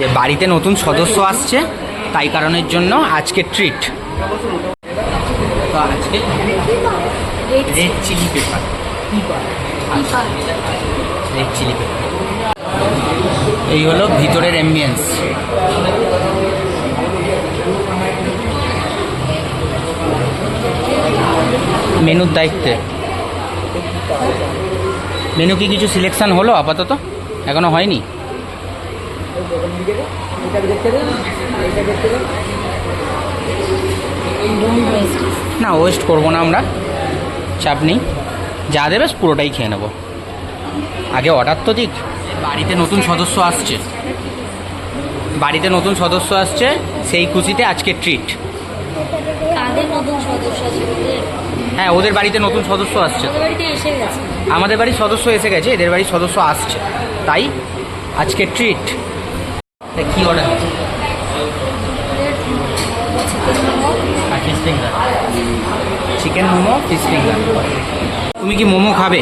যে বাড়িতে নতুন সদস্য আসছে, তাই কারণের জন্য আজকে ট্রিট। তো আজকে red chilli pepper, red chilli pepper. এই হলো ভিতরের অ্যাম্বিয়েন্স। মেনুর দায়িত্বে মেনু কি কিছু সিলেকশন হলো? আপাতত এখনো হয়নি। না, ওয়েস্ট করবো না আমরা, চাপ নেই। যা দেবে পুরোটাই খেয়ে নেবো। আগে অর্ডার তো দিক। বাড়িতে নতুন সদস্য আসছে, বাড়িতে নতুন সদস্য আসছে, সেই খুশিতে আজকে ট্রিট। হ্যাঁ, ওদের বাড়িতে নতুন সদস্য আসছে। আমাদের বাড়ির সদস্য এসে গেছে, এদের বাড়ির সদস্য আসছে, তাই আজকে ট্রিট। কি order? Fish finger, chicken momo, fish finger. তুমি কি মোমো খাবে?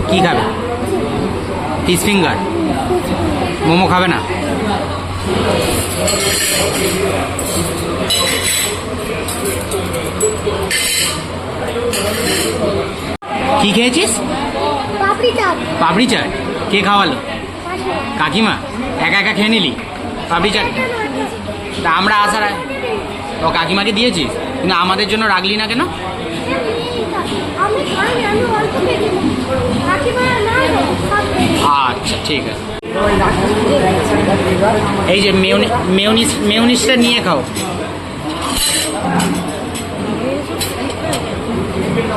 কি খাবে? ফিশ ফিঙ্গার, মোমো খাবে না? কি খেয়েছিস? পাপড়ি চাট। কে খাওয়ালো? কাকিমা। একা একা খেয়ে নিলি পাপড়ি চাট? তা আমরা আসার ও কাকিমাকে দিয়েছিস, কিন্তু আমাদের জন্য রাখলি না কেন? আচ্ছা, ঠিক আছে। এই যে মেয়োনিজটা নিয়ে খাও।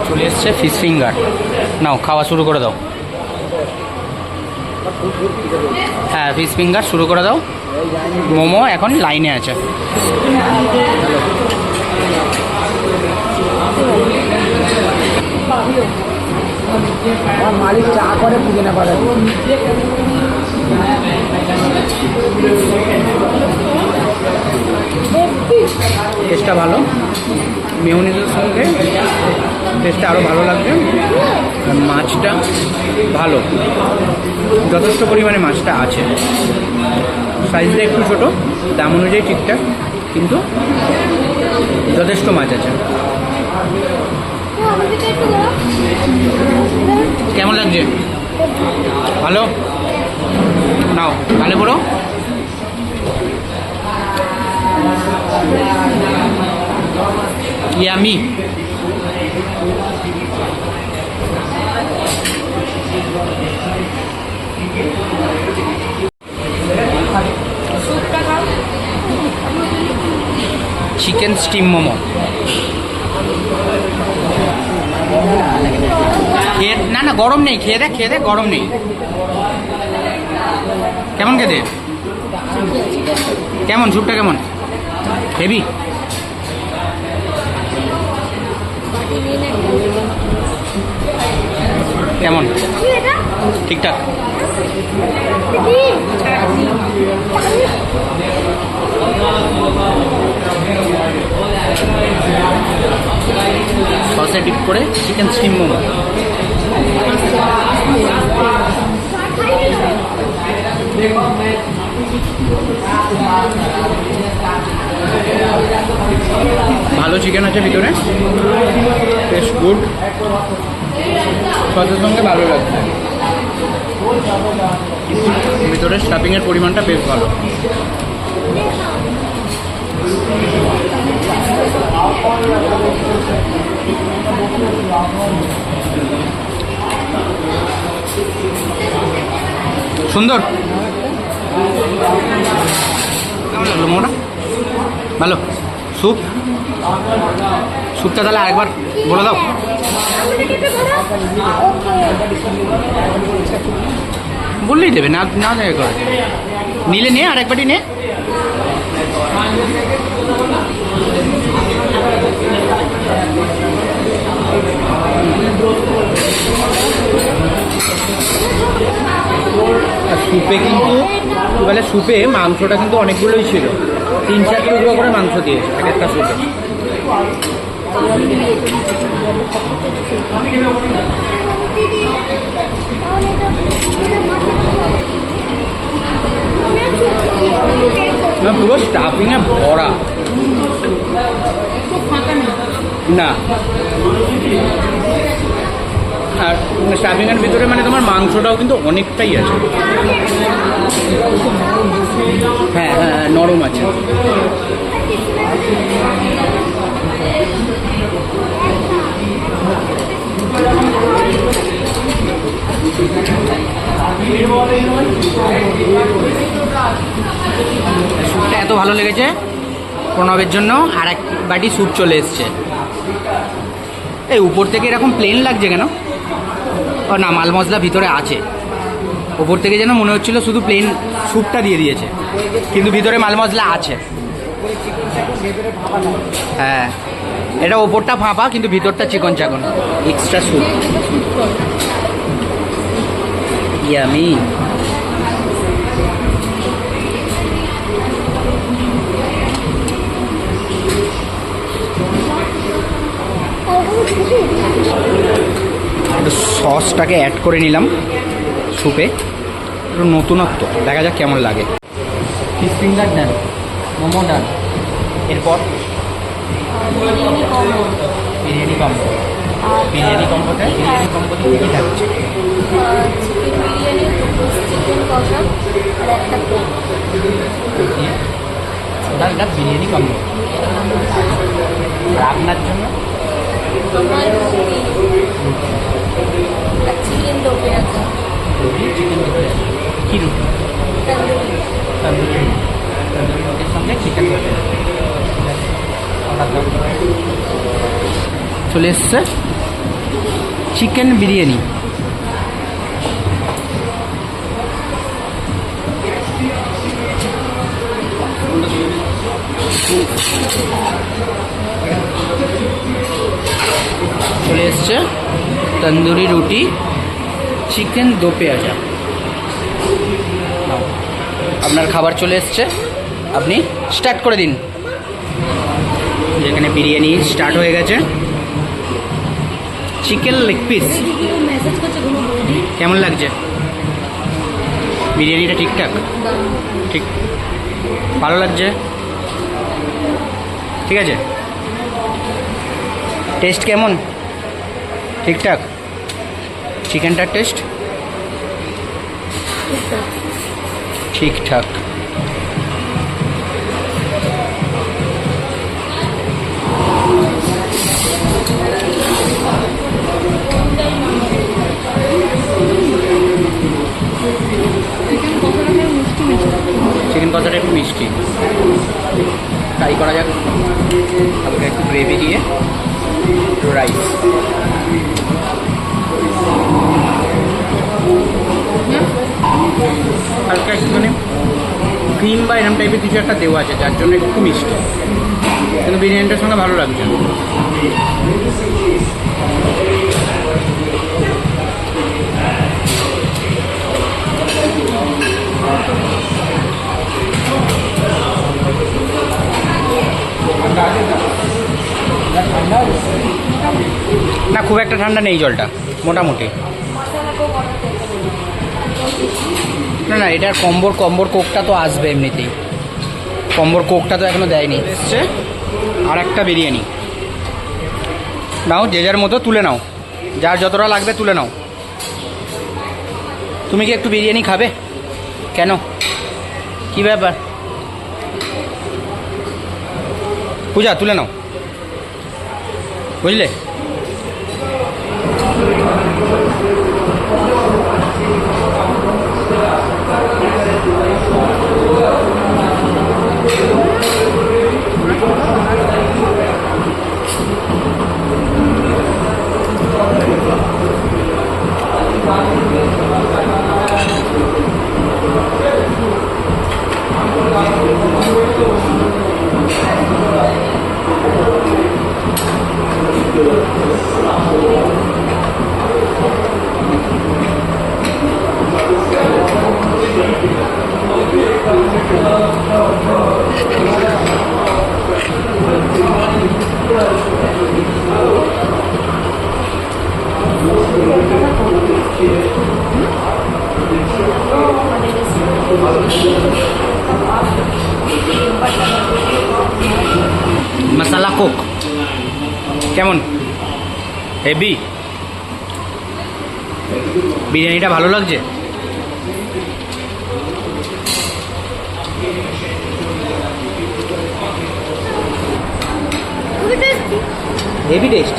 চলে এসছে ফিশ ফিঙ্গার, নাও খাওয়া শুরু করে দাও। হ্যাঁ, ফিশ ফিঙ্গার শুরু করে দাও। মোমো এখন লাইনে আছে। মালিক চা করে পুজো না পারে। টেস্টটা ভালো, মেয়োনিজের সঙ্গে টেস্টটা আরও ভালো লাগবে। মাছটা ভালো, যথেষ্ট পরিমাণে মাছটা আছে। সাইজটা একটু ছোটো, দাম অনুযায়ী ঠিকঠাক, কিন্তু যথেষ্ট মাছ আছে। কেমন লাগছে? ভালো? নাও ভালো বলো। ইয়ামি। Chicken steam momo. না না, গরম নেই, খেয়ে দেখ, খেয়ে দেখ, গরম নেই। কেমন খেতে? কেমন স্যুপটা? কেমন? হেভি? কেমন? ঠিকঠাক? সসে ডিপ করে চিকেন স্টিম মোমো। ভালো চিকেন আছে ভিতরে, টেস্ট গুড, সসের সঙ্গে ভালো লাগছে। ভিতরে স্টাফিংয়ের পরিমাণটা বেশ ভালো। সুন্দর। কেমন লাগলো মোটা? ভালো। স্যুপ, স্যুপটা তাহলে আরেকবার বলে দাও। বললেই দেবে, না না দেবে করে নিলে নে, আরেকবারই নে। স্যুপে কিন্তু বলে, স্যুপে মাংসটা কিন্তু অনেকগুলোই ছিল, 3-4 টুকরো করে মাংস দিয়েছে এক একটা স্যুপে। না পুরো স্টাফিংয়ে ভরা। না, আর স্টাফিংয়ের ভিতরে মানে তোমার মাংসটাও কিন্তু অনেকটাই আছে। হ্যাঁ হ্যাঁ, নরম আছে। স্যুপটা এত ভালো লেগেছে, প্রণবের জন্য আর এক বাটি স্যুপ চলে এসছে। এই উপর থেকে এরকম প্লেন লাগছে কেন? ও না, মাল মশলা ভিতরে আছে। ওপর থেকে যেন মনে হচ্ছিল শুধু প্লেন স্যুপটা দিয়ে দিয়েছে, কিন্তু ভিতরে মাল মশলা আছে। হ্যাঁ, এটা ওপরটা ফাঁপা কিন্তু ভিতরটা চিকন চাকন। Extra soup, yummy. সসটাকে অ্যাড করে নিলাম স্যুপে, একটু নতুনত্ব, দেখা যাক কেমন লাগে। Fish finger done, momo done, এরপর বিরিয়ানি কম্বো। বিরিয়ানি কম্বোতে কী কী থাকছে? ওটা বিরিয়ানি কম্বো। আর আপনার জন্য চিকেন দোপে আছে। চিকেন দোপে কী রুটি? তন্দুরি রুটির সঙ্গে চিকেন দোপে চলে এসছে চিকেন বিরিয়ানি। চলে এসছে তন্দুরি রুটি, চিকেন দো পেঁয়াজা। আপনার খাবার চলে এসছে, আপনি স্টার্ট করে দিন। যেখানে বিরিয়ানি স্টার্ট হয়ে গেছে। চিকেন লেগ পিস কেমন লাগছে? বিরিয়ানিটা ঠিকঠাক? ঠিক, ভালো লাগছে? ঠিক আছে। টেস্ট কেমন? ঠিকঠাক? চিকেনটার টেস্ট ঠিকঠাক। চিকেন কষাটা একটু মিষ্টি, ট্রাই করা যাক। হালকা একটু গ্রেভি দিয়ে একটু রাইস। হালকা একটুখানি ক্রিম বা এরম টাইপের কিছু একটা দেওয়া আছে, যার জন্য একটু মিষ্টি, কিন্তু বিরিয়ানিটার সঙ্গে ভালো লাগছে। না, খুব একটা ঠান্ডা নেই জলটা, মোটামুটি। না না, এটার কম্বোর কোকটা তো আসবে এমনিতেই। কম্বোর কোকটা তো এখনো দেয়নি। এসছে আর একটা বিরিয়ানি। নাও, যে যার মতো তুলে নাও, যার যতটা লাগবে তুলে নাও। তুমি কি একটু বিরিয়ানি খাবে? কেন, কি ব্যাপার? পূজা তুলে নাও, বুঝলে? কেমন হেভি? বিরিয়ানিটা ভালো লাগছে? Heavy taste.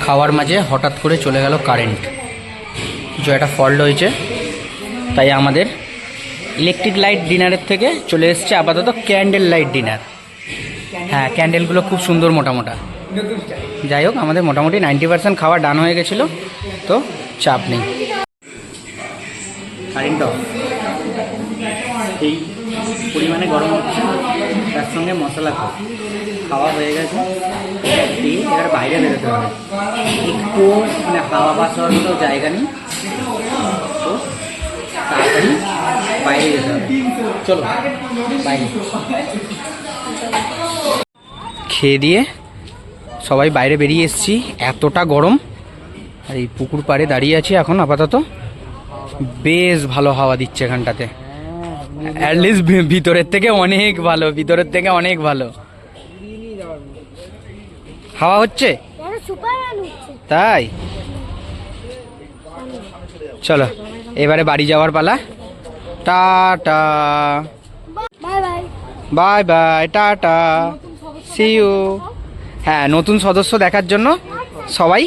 খাওয়ার মাঝে হঠাৎ করে চলে গেল কারেন্ট, কিছু একটা ফল্ট হয়েছে, তাই আমাদের ইলেকট্রিক লাইট ডিনারের থেকে চলে এসছে আপাতত ক্যান্ডেল লাইট ডিনার। হ্যাঁ, ক্যান্ডেলগুলো খুব সুন্দর মোটা মোটা। যাই হোক, আমাদের মোটামুটি 90% খাওয়া ডান হয়ে গেছিলো, তো চাপ নেই। কারেন্ট অফ, এই পরিমাণে গরম হচ্ছে, তার সঙ্গে মশলা খাওয়া হয়ে গেছে, এবার বাইরে বেরোতে হবে। একটু মানে হাওয়া বাস হওয়ার মতো জায়গা নেই, তো তাড়াতাড়ি বাইরে যেতে হবে। চলো বাইরে। খেয়ে দিয়ে সবাই বাইরে বেরিয়ে এসেছি, এতটা গরম। আর এই পুকুর পাড়ে দাঁড়িয়ে আছি এখন আপাতত, বেশ ভালো হাওয়া দিচ্ছে এখানটাতে, অ্যাটলিস্ট ভিতরের থেকে অনেক ভালো, ভিতরের থেকে অনেক ভালো হাওয়া হচ্ছে। তাই চলো এবারে বাড়ি যাওয়ার পালা। Tata, bye bye, tata, see you. হ্যাঁ, নতুন সদস্য দেখার জন্য সবাই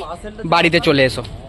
বাড়িতে চলে এসো।